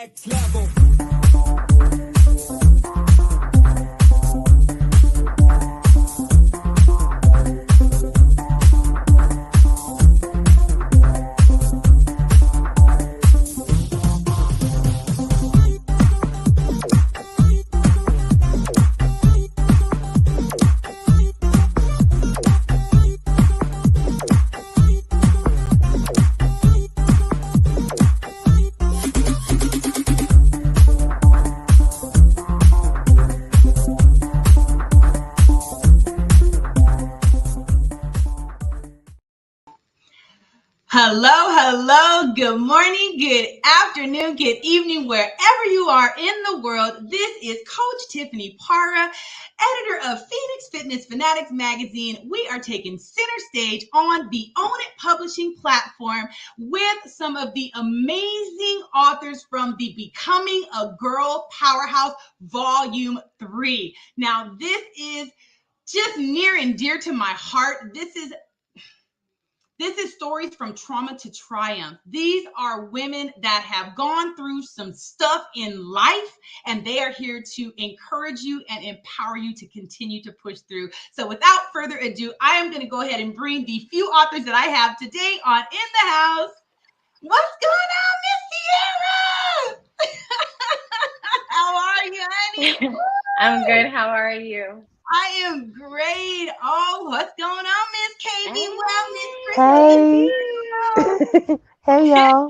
next level. Hello, good morning, good afternoon, good evening, wherever you are in the world. This is Coach Tiffany Parra, editor of Phoenix Fitness Fanatics magazine. We are taking center stage on the Own It Publishing platform with some of the amazing authors from the Becoming a Girl Powerhouse Volume 3. Now, this is just near and dear to my heart. This is stories from trauma to triumph. These are women that have gone through some stuff in life, and they are here to encourage you and empower you to continue to push through. So without further ado, I am going to go ahead and bring the few authors that I have today on in the house. What's going on, Miss Sierra? How are you, honey? I'm good. How are you? I am great. Oh, what's going on, Miss KB? Well, Miss Kristle. Hey, y'all.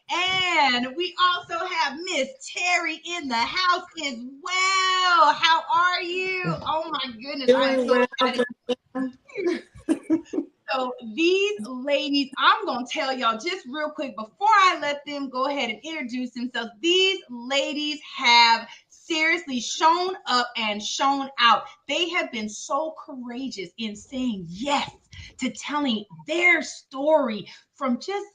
And we also have Miss Terry in the house as well. How are you? Oh my goodness, I'm so excited. So these ladies, I'm going to tell y'all just real quick before I let them go ahead and introduce themselves. These ladies have seriously shown up and shown out. They have been so courageous in saying yes to telling their story from just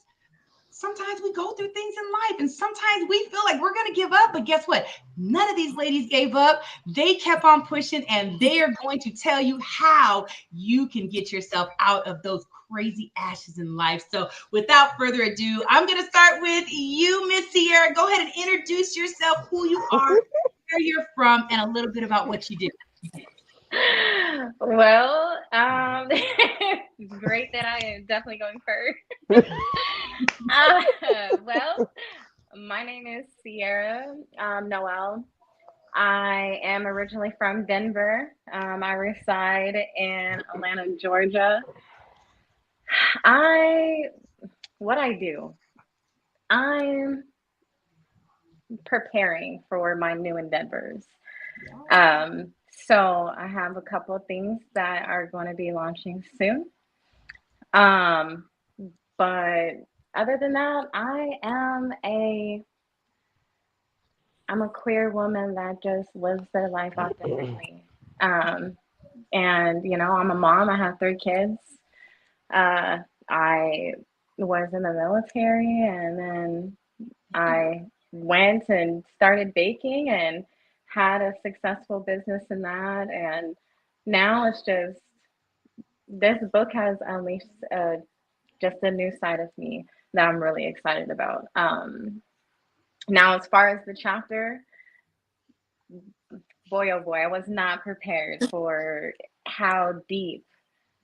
sometimes we go through things in life and sometimes we feel like we're going to give up. But guess what? None of these ladies gave up. They kept on pushing, and they are going to tell you how you can get yourself out of those crazy ashes in life. So without further ado, I'm going to start with you, Miss Sierra. Go ahead and introduce yourself, who you are, where you're from, and a little bit about what you do. Well, it's great that I am definitely going first. Well, my name is Cierra Noel. I am originally from Denver. I reside in Atlanta, Georgia. What I do, I'm preparing for my new endeavors. So I have a couple of things that are going to be launching soon. But other than that, I'm a queer woman that just lives their life authentically. And I'm a mom. I have 3 kids. I was in the military, and then I went and started baking and had a successful business in that. And now it's just, this book has unleashed just a new side of me that I'm really excited about. Now, as far as the chapter, boy, oh boy, I was not prepared for how deep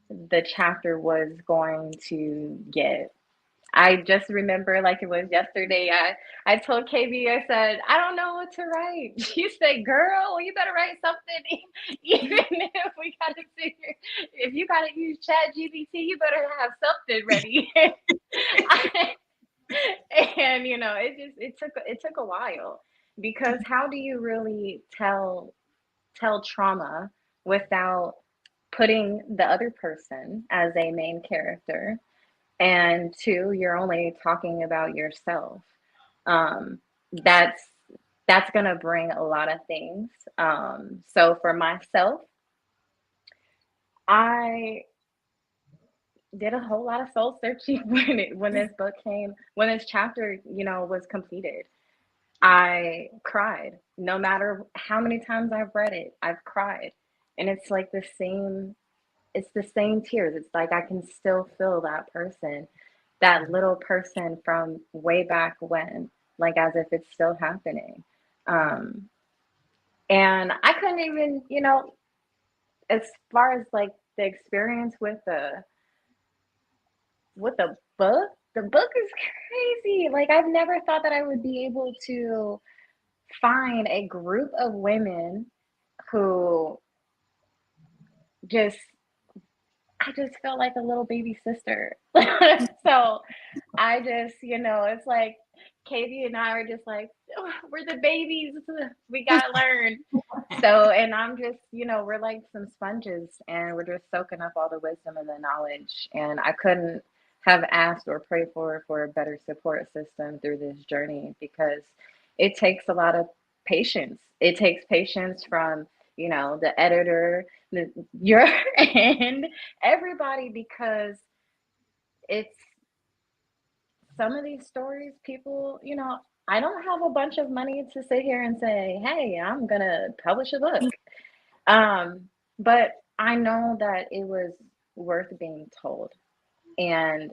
the chapter was going to get. I just remember like it was yesterday. I told KB, I said, I don't know what to write. She said, girl, you better write something. Even if we got to figure, if you got to use Chat GPT, you better have something ready. And it took a while, because how do you really tell trauma without putting the other person as a main character? And 2, you're only talking about yourself. That's going to bring a lot of things. So for myself, I did a whole lot of soul searching when this chapter, was completed. I cried. No matter how many times I've read it, I've cried. And it's like the same tears. It's like I can still feel that person, that little person from way back when, like as if it's still happening. Um, and I couldn't even, as far as like the experience with the book is crazy. Like I've never thought that I would be able to find a group of women who just I just felt like a little baby sister. So I just, it's like Katie and I are just like, "Oh, we're the babies. We gotta learn." So, and I'm just, we're like some sponges and we're just soaking up all the wisdom and the knowledge. And I couldn't have asked or prayed for a better support system through this journey because it takes a lot of patience. It takes patience from, the editor, your and everybody because it's some of these stories, people, I don't have a bunch of money to sit here and say, hey, I'm gonna publish a book. But I know that it was worth being told. And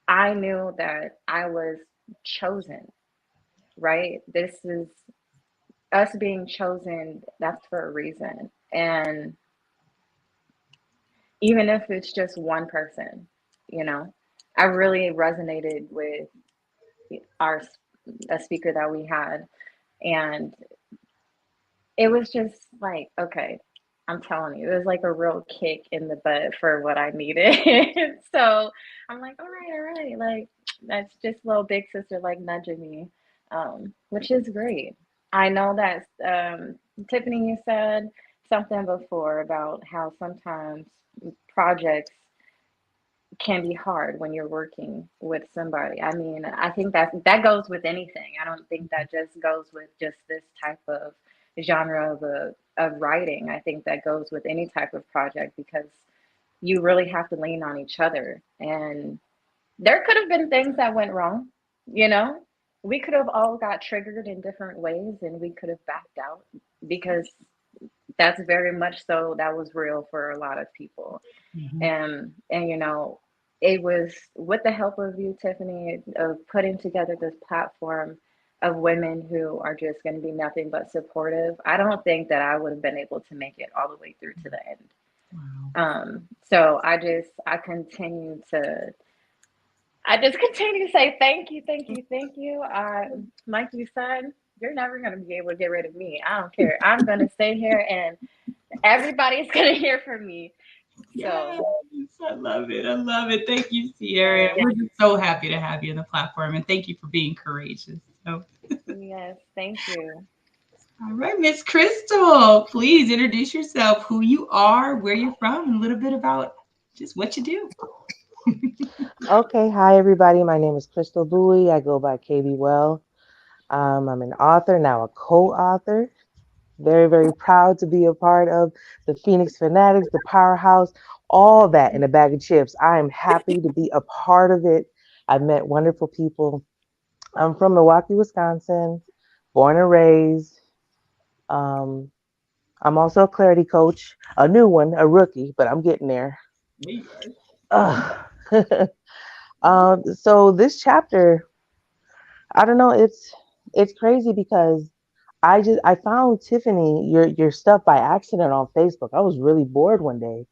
I knew that I was chosen, right? This is us being chosen, that's for a reason. And even if it's just one person, you know, I really resonated with our a speaker that we had, and it was just like, okay, I'm telling you, it was like a real kick in the butt for what I needed. So I'm like, all right, like that's just little big sister like nudging me, which is great. I know that Tiffany, you said something before about how sometimes projects can be hard when you're working with somebody. I mean, I think that goes with anything. I don't think that just goes with just this type of genre of writing. I think that goes with any type of project because you really have to lean on each other. And there could have been things that went wrong, you know? We could have all got triggered in different ways and we could have backed out because that's very much so that was real for a lot of people. Mhm. And it was with the help of you, Tiffany, of putting together this platform of women who are just going to be nothing but supportive. I don't think that I would have been able to make it all the way through to the end. Wow. So I just continue to say thank you, thank you, thank you. Like you said, you're never going to be able to get rid of me. I don't care. I'm going to stay here and everybody's going to hear from me. Yes, So, I love it. I love it. Thank you, Sierra. yes, We're just so happy to have you on the platform, and thank you for being courageous. So, yes, thank you. all right, Miss Crystal, please introduce yourself, who you are, where you're from, and a little bit about just what you do. Okay, hi everybody. My name is Kristle Bowie. I go by KB Well. I'm an author, now a co-author. Very, very proud to be a part of the Phoenix Fanatics, the Powerhouse, all that in a bag of chips. I am happy to be a part of it. I've met wonderful people. I'm from Milwaukee, Wisconsin, born and raised. Um, I'm also a clarity coach, a new one, a rookie, but I'm getting there. There you are. Ugh. So this chapter, I don't know, it's crazy because I found Tiffany your stuff by accident on Facebook. I was really bored one day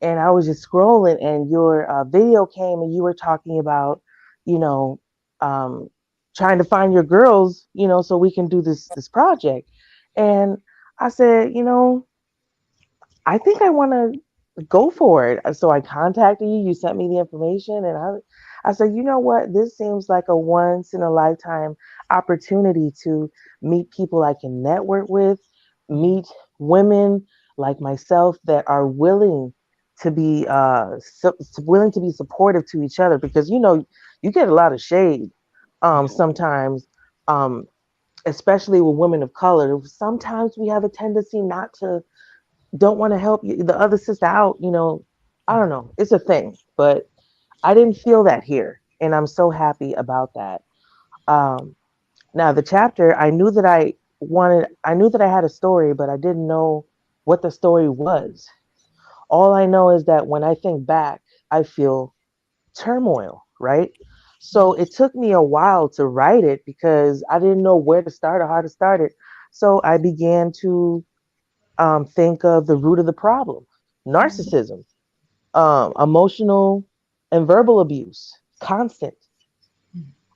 and I was just scrolling and your video came and you were talking about, you know, um, trying to find your girls, so we can do this project. And I said, I think I want to go for it. So I contacted you. You sent me the information, and I said, you know what? This seems like a once in a lifetime opportunity to meet people I can network with, meet women like myself that are willing to be willing to be supportive to each other because you get a lot of shade sometimes. Especially with women of color, sometimes we have a tendency not to don't want to help you, the other sister out, I don't know. It's a thing, but I didn't feel that here. And I'm so happy about that. Um, Now the chapter, I knew that I had a story, but I didn't know what the story was. All I know is that when I think back, I feel turmoil, right? So it took me a while to write it because I didn't know where to start or how to start it. So I began to think of the root of the problem: narcissism, emotional and verbal abuse, constant.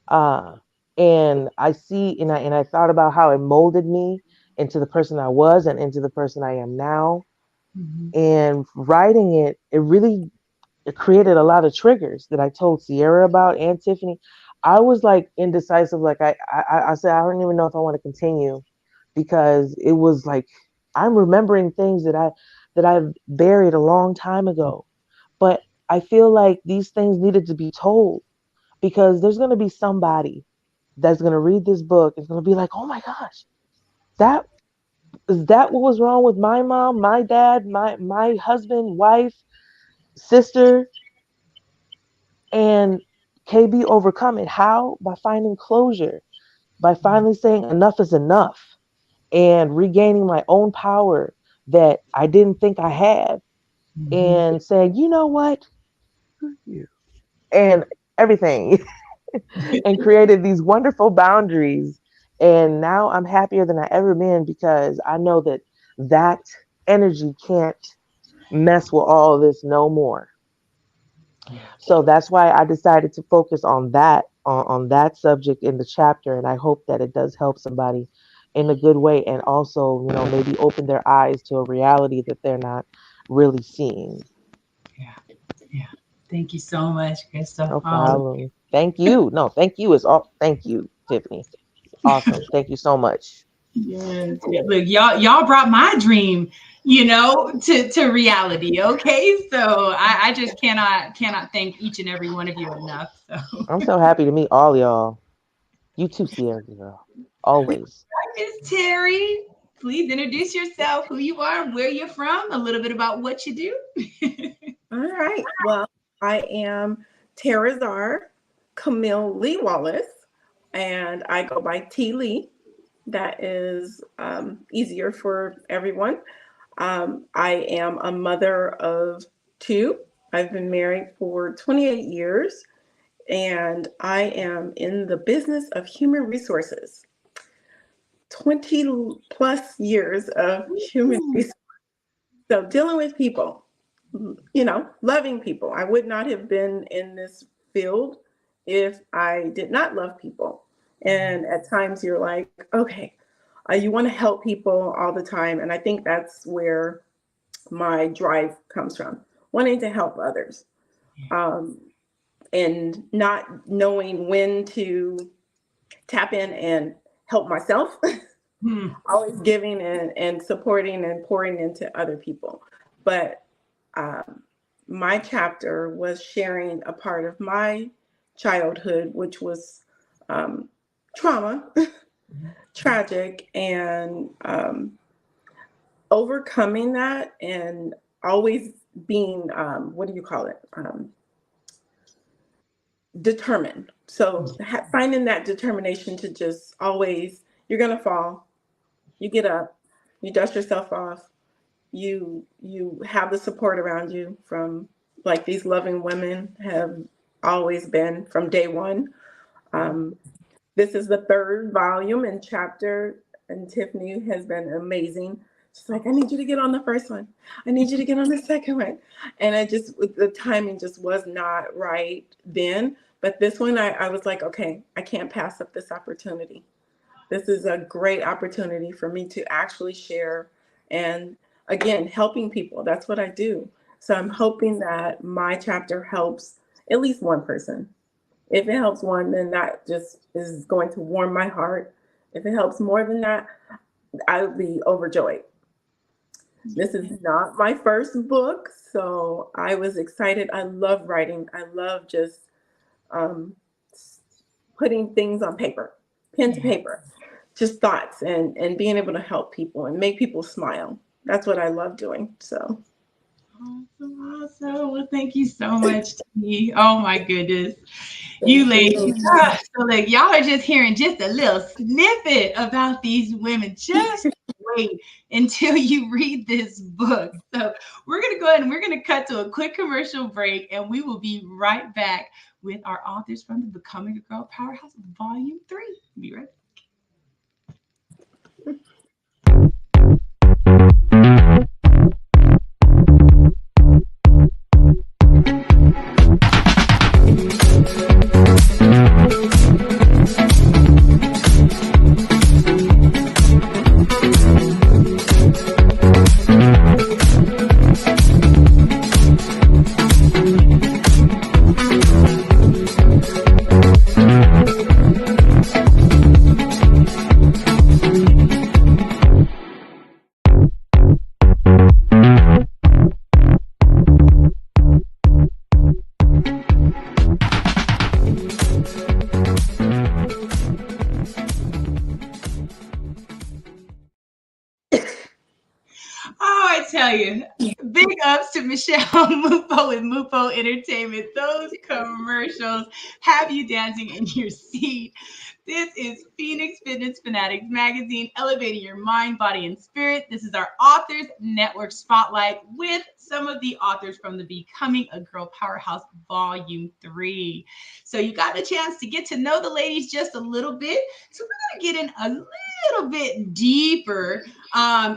Uh, and I see, and I thought about how it molded me into the person I was and into the person I am now. And writing it, it created a lot of triggers that I told Sierra about and Tiffany. I was like indecisive. Like I said, I don't even know if I want to continue because it was like I'm remembering things that I buried a long time ago. But I feel like these things needed to be told because there's going to be somebody that's going to read this book and going to be like, oh my gosh, that is that what was wrong with my mom, my dad, my husband, wife, sister, and KB overcome it. How? By finding closure, by finally saying enough is enough and regaining my own power that I didn't think I had and saying, you know what? And everything and created these wonderful boundaries. And now I'm happier than I ever been because I know that that energy can't mess with all of this no more. So that's why I decided to focus on on that subject in the chapter, and I hope that it does help somebody in a good way, and also, maybe open their eyes to a reality that they're not really seeing. Yeah. Yeah. Thank you so much, Kristle. No problem. Thank you. No, thank you is all. Thank you, Tiffany. Awesome. Thank you so much. Yes, yeah. Look, y'all brought my dream, to reality. Okay, so I just cannot thank each and every one of you enough. So, I'm so happy to meet all y'all. You too, Sierra girl. Always. Miss Terry, please introduce yourself, who you are, where you're from, a little bit about what you do. All right. Well, I am Terrazar Camille Lee Wallace, and I go by T. Lee. That is easier for everyone. I am a mother of two. I've been married for 28 years, and I am in the business of human resources. 20 plus years of human resources. So dealing with people, loving people. I would not have been in this field if I did not love people. And at times you're like, okay, you want to help people all the time. And I think that's where my drive comes from, wanting to help others, and not knowing when to tap in and help myself. Always giving and supporting and pouring into other people. But my chapter was sharing a part of my childhood, which was trauma, tragic, and overcoming that and always being, what do you call it? Determined. So finding that determination to just always, you're going to fall, you get up, you dust yourself off, you have the support around you from, like, these loving women have always been from day one. This is the third volume and chapter, and Tiffany has been amazing. She's like, I need you to get on the first one. I need you to get on the second one. And the timing just was not right then. But this one, I was like, okay, I can't pass up this opportunity. This is a great opportunity for me to actually share and, again, helping people. That's what I do. So I'm hoping that my chapter helps at least one person. If it helps one, then that just is going to warm my heart. If it helps more than that, I would be overjoyed. This is not my first book, so I was excited. I love writing. I love just um, putting things on paper, pen to paper, just thoughts and being able to help people and make people smile. That's what I love doing. So. Awesome. Well, thank you so much, T. Oh my goodness. You ladies. So like y'all are just hearing just a little snippet about these women. Just wait until you read this book. So we're going to go ahead and we're going to cut to a quick commercial break, and we will be right back with our authors from the Becoming a Girl Powerhouse Volume 3. Be right back. Oh, I tell you, big ups to Michelle Mupo with Mupo Entertainment. Those commercials have you dancing in your seat. This is Phoenix Fitness Fanatics Magazine, elevating your mind, body, and spirit. This is our Authors Network Spotlight with some of the authors from the Becoming a Girl Powerhouse Volume 3. So you got a chance to get to know the ladies just a little bit. So we're going to get in a little bit deeper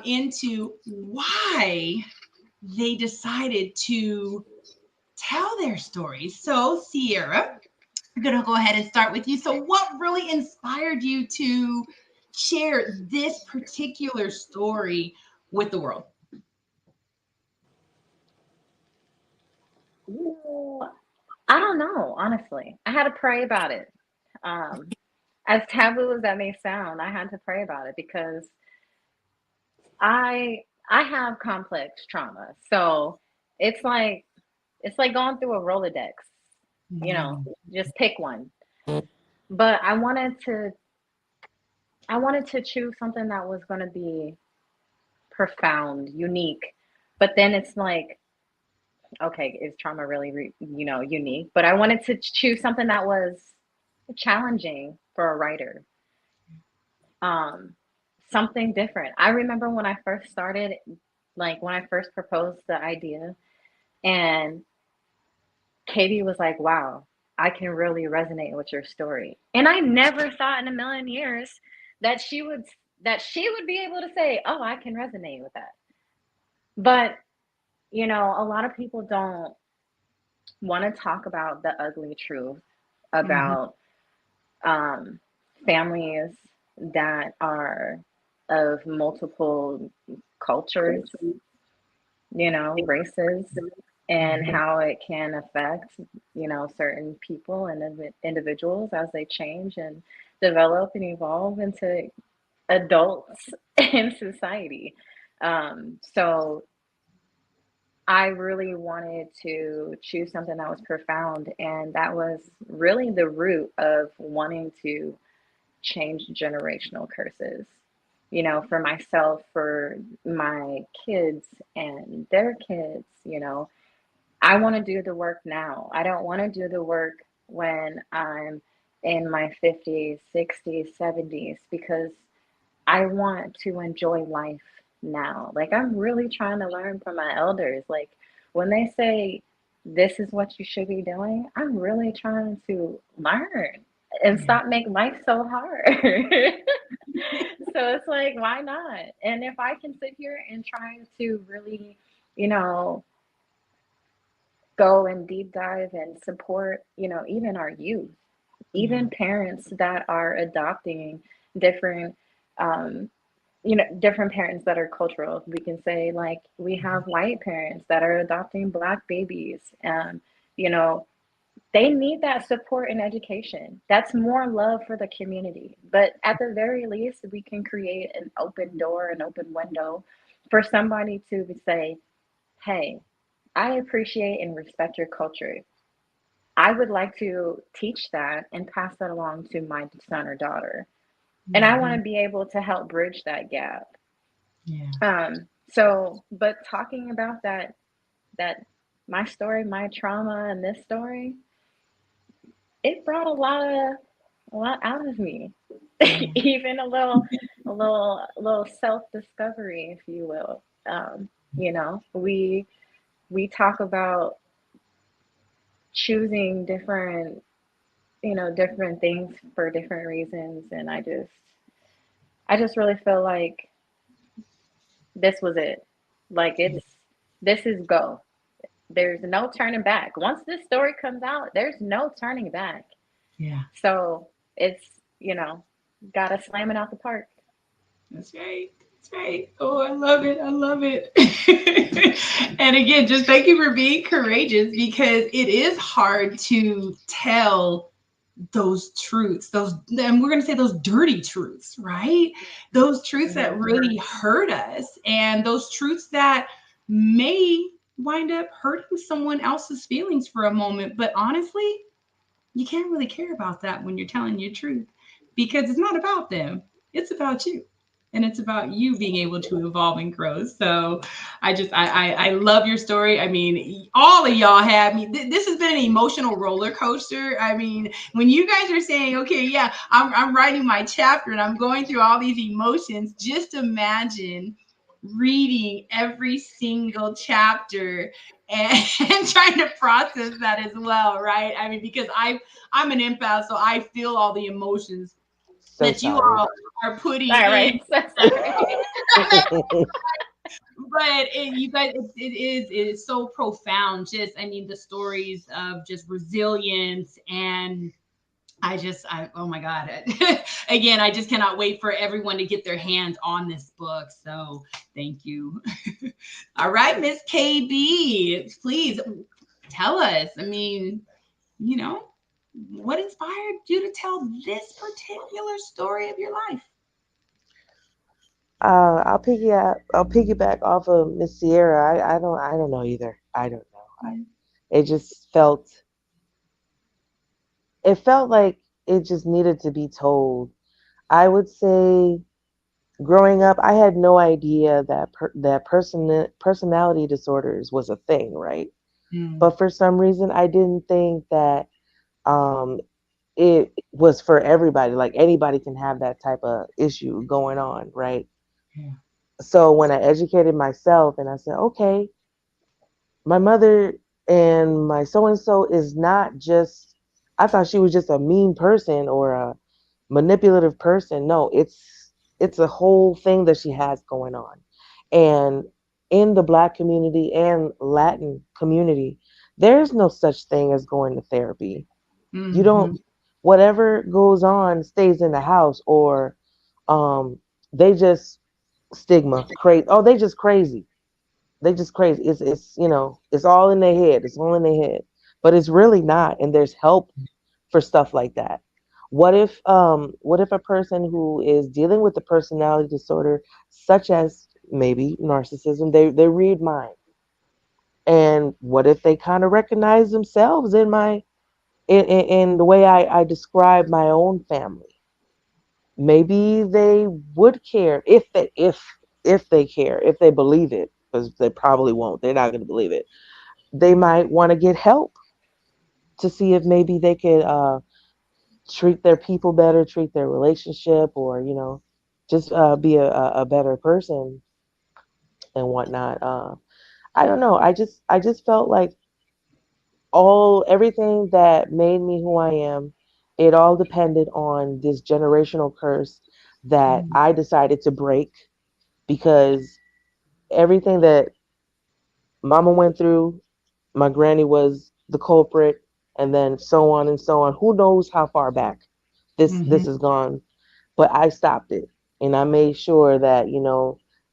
into why they decided to tell their stories. So, Cierra, I'm going to go ahead and start with you. So, what really inspired you to share this particular story with the world? Ooh, I don't know, honestly. I had to pray about it. Um, as taboo as that may sound, I had to pray about it because I have complex trauma. So it's like going through a Rolodex, just pick one. But I wanted to choose something that was going to be profound, unique. But then it's like, okay, is trauma really, unique? But I wanted to choose something that was challenging for a writer. Um, Something different. I remember when I first started, like when I first proposed the idea, and Katie was like, "Wow, I can really resonate with your story." And I never thought in a million years that she would be able to say, "Oh, I can resonate with that." But, a lot of people don't want to talk about the ugly truth Mhm. about um, families that are of multiple cultures, races, and how it can affect, certain people and individuals as they change and develop and evolve into adults in society. So I really wanted to choose something that was profound, and that was really the root of wanting to change generational curses. For myself, for my kids and their kids, I want to do the work now. I don't want to do the work when I'm in my 50s, 60s, 70s, because I want to enjoy life now. Like, I'm really trying to learn from my elders. Like, when they say this is what you should be doing, I'm really trying to learn and Yeah. stop making life so hard. So it's like, why not? And if I can sit here and try to really, you know, go and deep dive and support, even our youth, Yeah. even parents that are adopting different different parents that are cultural. We can say, like, we have white parents that are adopting black babies. You know, they need that support and education. That's more love for the community. But at the very least, we can create an open door, an open window for somebody to say, hey, I appreciate and respect your culture. I would like to teach that and pass that along to my son or daughter. And I want Mhm. to be able to help bridge that gap. Yeah. But talking about that my story, my trauma, and this story, it brought a lot out of me. Yeah. Even a little a little self-discovery, if you will. You know, we talk about choosing different, different things for different reasons, and I just really feel like this was it. Like this is go. There's no turning back. Once this story comes out, there's no turning back. Yeah. So it's, gotta slam it out the park. That's right. That's right. Oh, I love it. I love it. And again, just thank you for being courageous, because it is hard to tell those truths, and we're going to say those dirty truths, right? Those truths that really hurt us, and those truths that may wind up hurting someone else's feelings for a moment. But honestly, you can't really care about that when you're telling your truth, because it's not about them, it's about you. And it's about you being able to evolve and grow. So I love your story. I mean, all of y'all have me. This has been an emotional roller coaster. I mean, when you guys are saying, okay, yeah, I'm writing my chapter and I'm going through all these emotions, just imagine reading every single chapter and, and trying to process that as well, right? I mean, because I'm an empath, so I feel all the emotions So that you sorry. all are putting All in. right. So sorry. But you guys, it is so profound. Just, I mean, the stories of just resilience, and oh my God. Again, I just cannot wait for everyone to get their hands on this book. So thank you. All right, Miss KB, please tell us. I mean, what inspired you to tell this particular story of your life? I'll piggyback off of Miss Sierra. I don't know either. I don't know. It just it felt like it just needed to be told. I would say growing up, I had no idea that personality disorders was a thing, right? Mm, But for some reason, I didn't think that um, it was for everybody. Like anybody can have that type of issue going on, right? yeah. So when I educated myself and I said, okay, my mother and my so and so is not just, I thought she was just a mean person or a manipulative person. No, it's a whole thing that she has going on. And in the black community and Latin community, there's no such thing as going to therapy. You don't, Mm-hmm. whatever goes on stays in the house, or um they just stigma crazy. Oh, they just crazy. They just crazy. It's all in their head. It's all in their head. But it's really not, and there's help for stuff like that. What if a person who is dealing with a personality disorder such as maybe narcissism, they read mine. And what if they kind of recognize themselves in my in the way I describe my own family? Maybe they would care if they care, if they believe it, because they probably won't. They're not going to believe it. They might want to get help to see if maybe they could treat their people better, treat their relationship, or just be a better person and whatnot. I don't know. I just felt like everything that made me who I am, it all depended on this generational curse that I decided to break, because everything that Mama went through, my granny was the culprit, and then so on and so on. Who knows how far back this Mm-hmm. has gone? But I stopped it, and I made sure that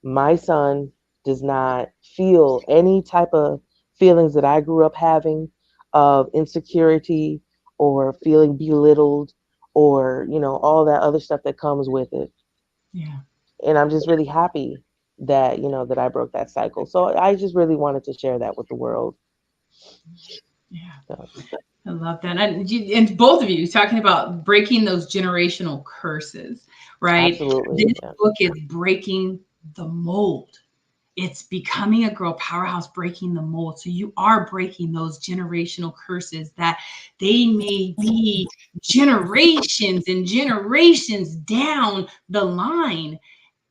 my son does not feel any type of feelings that I grew up having of insecurity or feeling belittled, or all that other stuff that comes with it. Yeah. And I'm just really happy that that I broke that cycle. So I just really wanted to share that with the world. Yeah. So, I love that. And both of you talking about breaking those generational curses, right? absolutely, This yeah. book is breaking the mold. It's becoming a girl powerhouse, breaking the mold. So you are breaking those generational curses that they may be generations and generations down the line.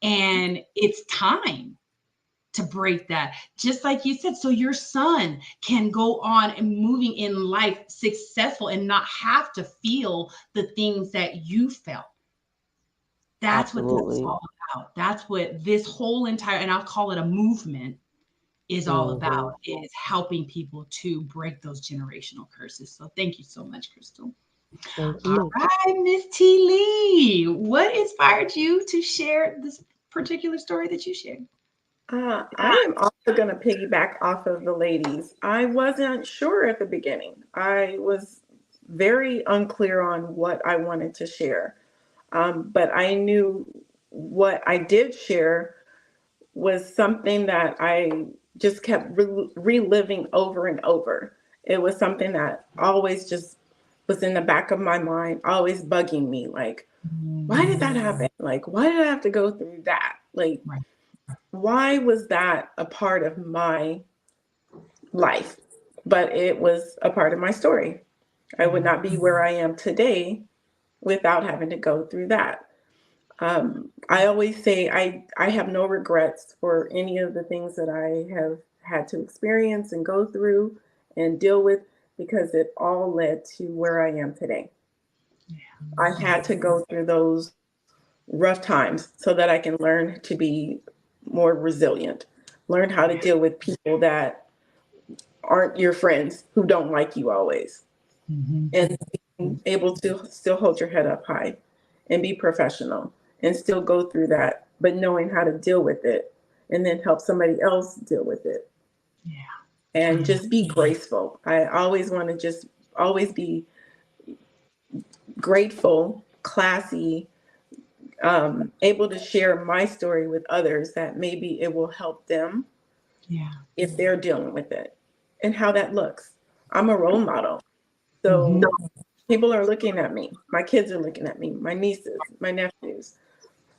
And it's time to break that. Just like you said, so your son can go on and moving in life successful and not have to feel the things that you felt. That's what this is Absolutely. all about. That's what this whole entire, and I'll call it a movement, is all about, is helping people to break those generational curses. So thank you so much, Kristle. Thank All you. right, Miss T. Lee, what inspired you to share this particular story that you shared? I am also going to piggyback off of the ladies. I wasn't sure at the beginning. I was very unclear on what I wanted to share. But I knew what I did share was something that I just kept reliving over and over. It was something that always just was in the back of my mind, always bugging me. Like, why did that happen? Like, why did I have to go through that? Like, why was that a part of my life? But it was a part of my story. I would not be where I am today without having to go through that. I always say I have no regrets for any of the things that I have had to experience and go through and deal with, because it all led to where I am today. I had to go through those rough times so that I can learn to be more resilient, learn how to deal with people that aren't your friends, who don't like you always, and being able to still hold your head up high and be professional and still go through that, but knowing how to deal with it and then help somebody else deal with it. And just be graceful. I always want to just always be grateful, classy, able to share my story with others, that maybe it will help them if they're dealing with it, and how that looks. I'm a role model. So people are looking at me. My kids are looking at me, my nieces, my nephews,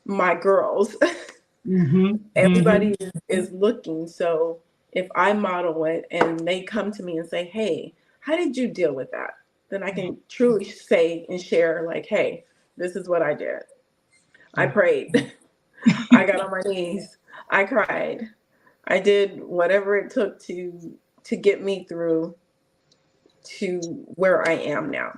my girls. Everybody is looking. So if I model it and they come to me and say, hey, how did you deal with that? Then I can truly say and share, like, hey, this is what I did. I prayed. I got on my knees. I cried. I did whatever it took to get me through to where I am now.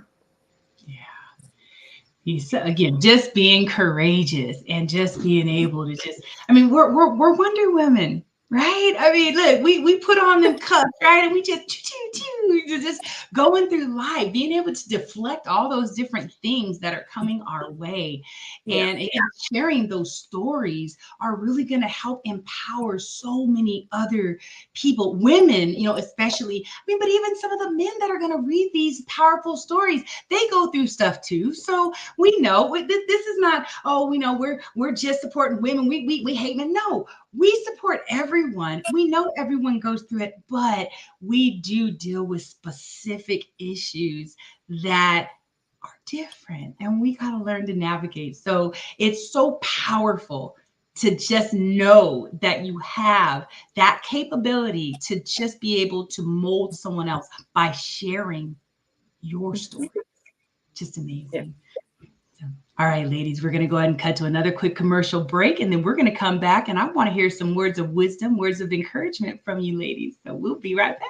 You said, again, just being courageous and just being able to just, I mean, we're Wonder Women, right? I mean, look, we put on them cuffs, right? And we just just going through life, being able to deflect all those different things that are coming our way. And sharing those stories are really going to help empower so many other people, women, you know, especially, I mean, but even some of the men that are going to read these powerful stories, they go through stuff too. So we know this is not, oh, we know we're just supporting women. We hate men. No, we support everyone. We know everyone goes through it, but we do deal with specific issues that are different, and we got to learn to navigate. So it's so powerful to just know that you have that capability to just be able to mold someone else by sharing your story. Just amazing. All right, ladies, we're going to go ahead and cut to another quick commercial break, and then we're going to come back, and I want to hear some words of wisdom, words of encouragement from you ladies. So we'll be right back.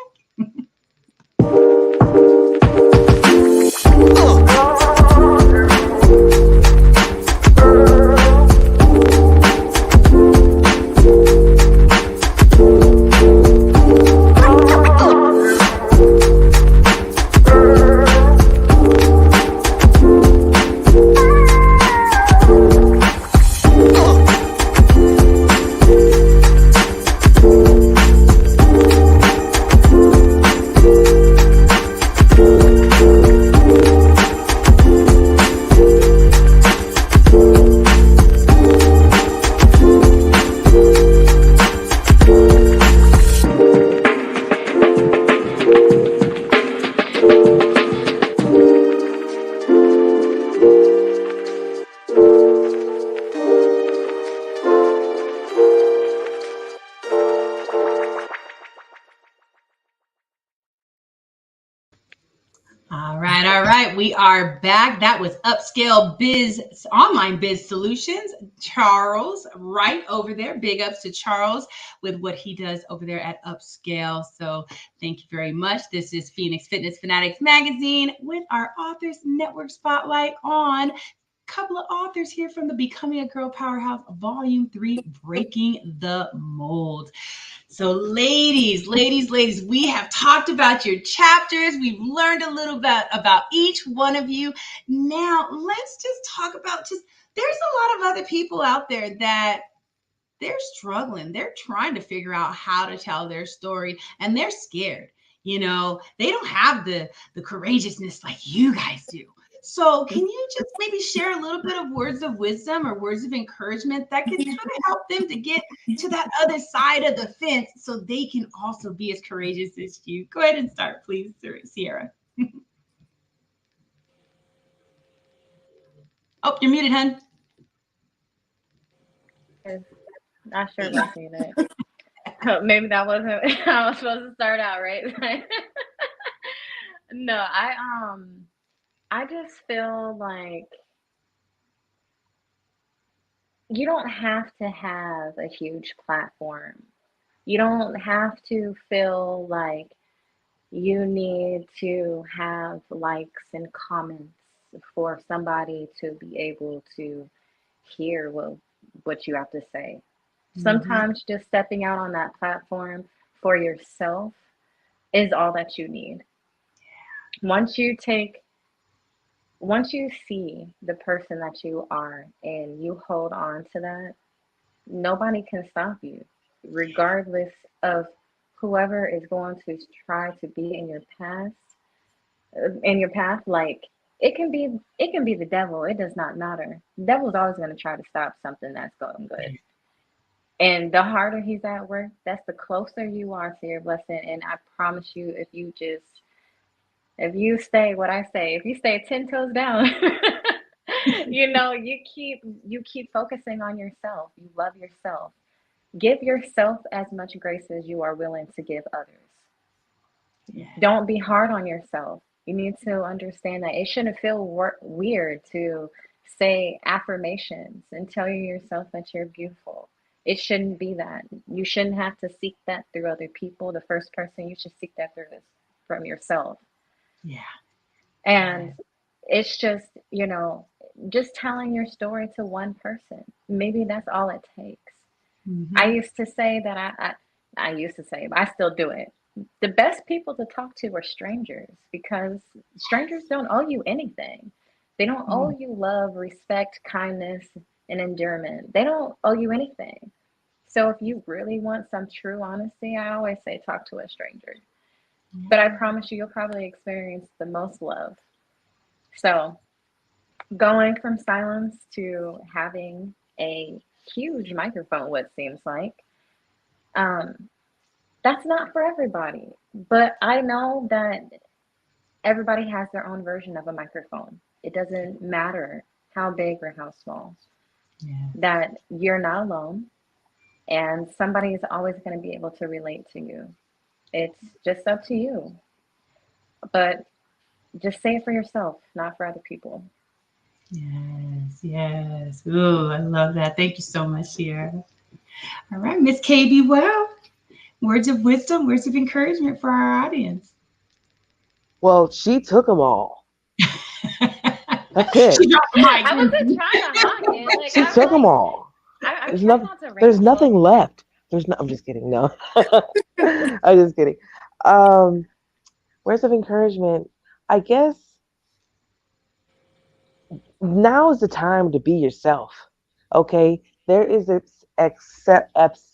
All right, all right. We are back. That was Upscale Biz, Online Biz Solutions. Charles, right over there. Big ups to Charles with what he does over there at Upscale. So thank you very much. This is Phoenix Fitness Fanatics Magazine with our Authors Network Spotlight on couple of authors here from the Becoming a Girl Powerhouse Volume 3, Breaking the Mold. So, ladies, we have talked about your chapters. We've learned a little bit about each one of you. Now, let's just talk about there's a lot of other people out there that they're struggling. They're trying to figure out how to tell their story and they're scared. They don't have the courageousness like you guys do. So can you just maybe share a little bit of words of wisdom or words of encouragement that could kind of help them to get to that other side of the fence so they can also be as courageous as you? Go ahead and start, please, Sierra. Oh, you're muted, hun. I sure was muted. Maybe that wasn't how I was supposed to start out, right? No, I just feel like you don't have to have a huge platform. You don't have to feel like you need to have likes and comments for somebody to be able to hear what you have to say. Sometimes just stepping out on that platform for yourself is all that you need. Once you see the person that you are and you hold on to that, nobody can stop you, regardless of whoever is going to try to be in your path. Like it can be the devil. It does not matter. The devil's always going to try to stop something that's going good. And the harder he's at work, that's the closer you are to your blessing. And I promise you, if you stay, what I say, if you stay 10 toes down, you keep focusing on yourself. You love yourself. Give yourself as much grace as you are willing to give others. Yeah. Don't be hard on yourself. You need to understand that it shouldn't feel weird to say affirmations and tell yourself that you're beautiful. It shouldn't be that. You shouldn't have to seek that through other people. The first person you should seek that through is from yourself. Yeah. And it's just, just telling your story to one person. Maybe that's all it takes. I used to say that I used to say, but I still do it. The best people to talk to are strangers because strangers don't owe you anything. They don't owe you love, respect, kindness, and endearment. They don't owe you anything. So if you really want some true honesty, I always say talk to a stranger. But I promise you'll probably experience the most love. So going from silence to having a huge microphone, what seems like, that's not for everybody. But I know that everybody has their own version of a microphone. It doesn't matter how big or how small. Yeah. That you're not alone, and somebody is always going to be able to relate to you. It's just up to you. But just say it for yourself, not for other people. Yes. Ooh, I love that. Thank you so much, Sierra. All right, Miss KB. Well, words of wisdom, words of encouragement for our audience. Well, she took them all. That's it. She dropped the mic. I wasn't trying to hug it. Like, she took them all. There's nothing left. I'm just kidding. No, I'm just kidding. Words of encouragement. I guess now is the time to be yourself. Okay, there is acceptance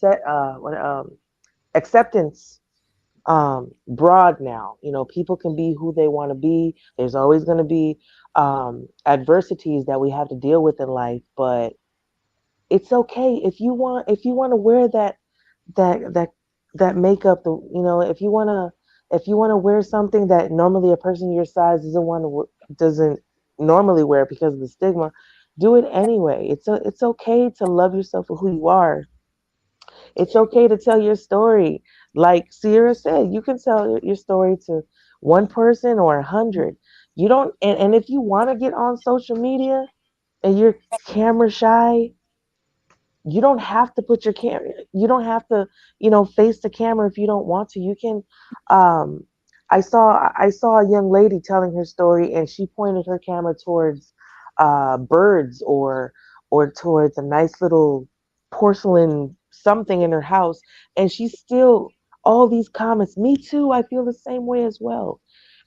broad now. People can be who they want to be. There's always going to be adversities that we have to deal with in life, but it's okay if you want to wear that makeup. If you want to wear something that normally a person your size doesn't normally wear because of the stigma, do it anyway. It's okay to love yourself for who you are. It's okay to tell your story. Like Sierra said, you can tell your story to one person or 100. You don't, and if you want to get on social media and you're camera shy, you don't have to put your camera, you don't have to, face the camera if you don't want to. You can, um I saw a young lady telling her story, and she pointed her camera towards birds, or towards a nice little porcelain something in her house, and she still, all these comments, me too, I feel the same way as well.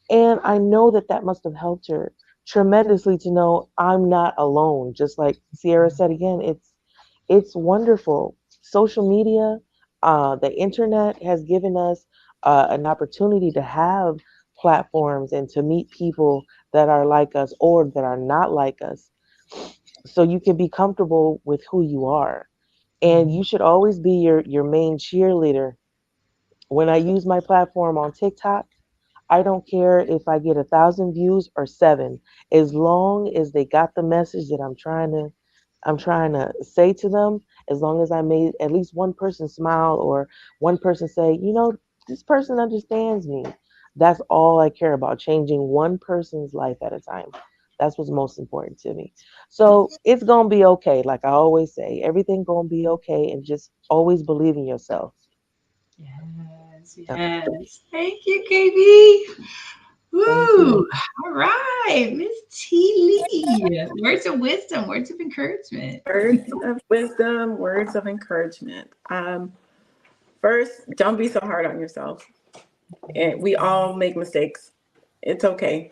And I know that that must have helped her tremendously to know I'm not alone. Just like Sierra said again, it's wonderful. Social media, the internet has given us an opportunity to have platforms and to meet people that are like us or that are not like us. So you can be comfortable with who you are. And you should always be your main cheerleader. When I use my platform on TikTok, I don't care if I get 1,000 views or seven, as long as they got the message that I'm trying to say to them. As long as I made at least one person smile, or one person say, this person understands me. That's all I care about, changing one person's life at a time. That's what's most important to me. So it's gonna be okay. Like I always say, everything gonna be okay, and just always believe in yourself. Yes, Yep. yes. Thank you, KB. Thank you. Woo! All right, Miss T. Lee. Words of wisdom, words of encouragement. Words of wisdom, words of encouragement. First, don't be so hard on yourself. And we all make mistakes. It's okay.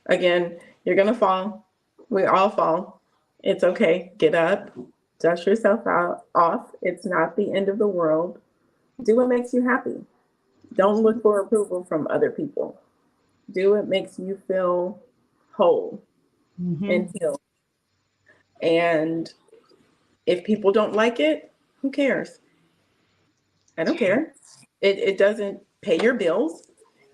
Again, you're gonna fall. We all fall. It's okay. Get up, dust yourself out off. It's not the end of the world. Do what makes you happy. Don't look for approval from other people. Do what makes you feel whole and Mm-hmm. healed. And if people don't like it, who cares? I don't care. It doesn't pay your bills.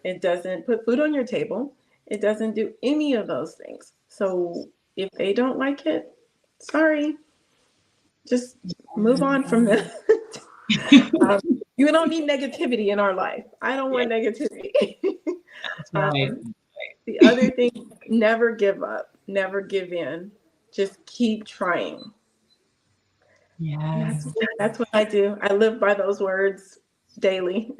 It doesn't put food on your table. It doesn't do any of those things. So if they don't like it, sorry, just move on from this. um, you don't need negativity in our life. I don't Yeah, want negativity. that's right. um, the other thing, never give up, never give in. Just keep trying. And Yes. that's what I do. I live by those words daily.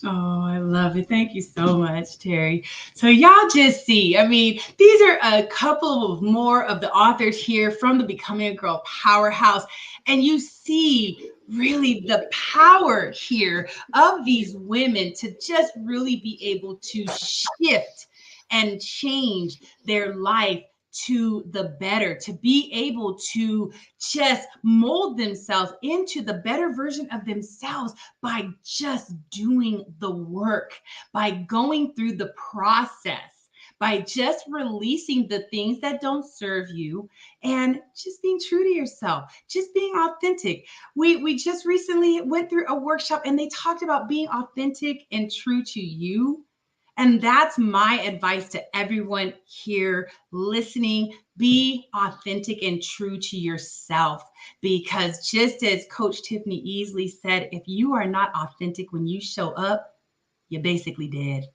Oh, I love it. Thank you so much, Terry. So, y'all just see, I mean, these are a couple of more of the authors here from the Becoming a Girl Powerhouse. And you see really the power here of these women to just really be able to shift and change their life to the better, to be able to just mold themselves into the better version of themselves by just doing the work, by going through the process, by just releasing the things that don't serve you and just being true to yourself, just being authentic. We just recently went through a workshop and they talked about being authentic and true to you. And that's my advice to everyone here listening. Be authentic and true to yourself. Because just as Coach Tiffany Easley said, if you are not authentic when you show up, you're basically dead.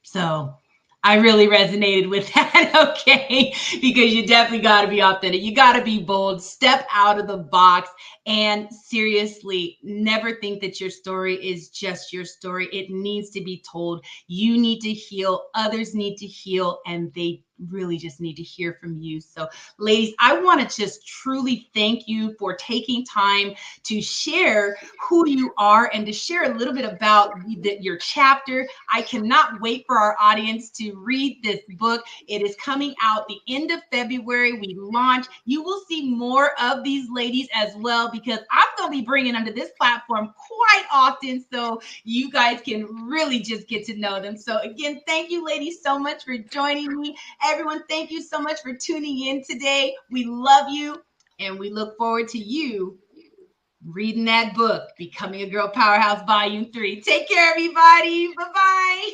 So I really resonated with that, okay? Because you definitely got to be authentic. You got to be bold, step out of the box, and seriously, never think that your story is just your story. It needs to be told. You need to heal, others need to heal, and they really just need to hear from you. So, ladies, I want to just truly thank you for taking time to share who you are and to share a little bit about your chapter. I cannot wait for our audience to read this book. It is coming out the end of February. We launch. You will see more of these ladies as well, because I'm going to be bringing them to this platform quite often, so you guys can really just get to know them. So again, thank you, ladies, so much for joining me. Everyone, thank you so much for tuning in today. We love you, and we look forward to you reading that book, Becoming a Girl Powerhouse, Volume 3. Take care, everybody. Bye-bye.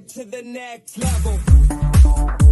To the next level.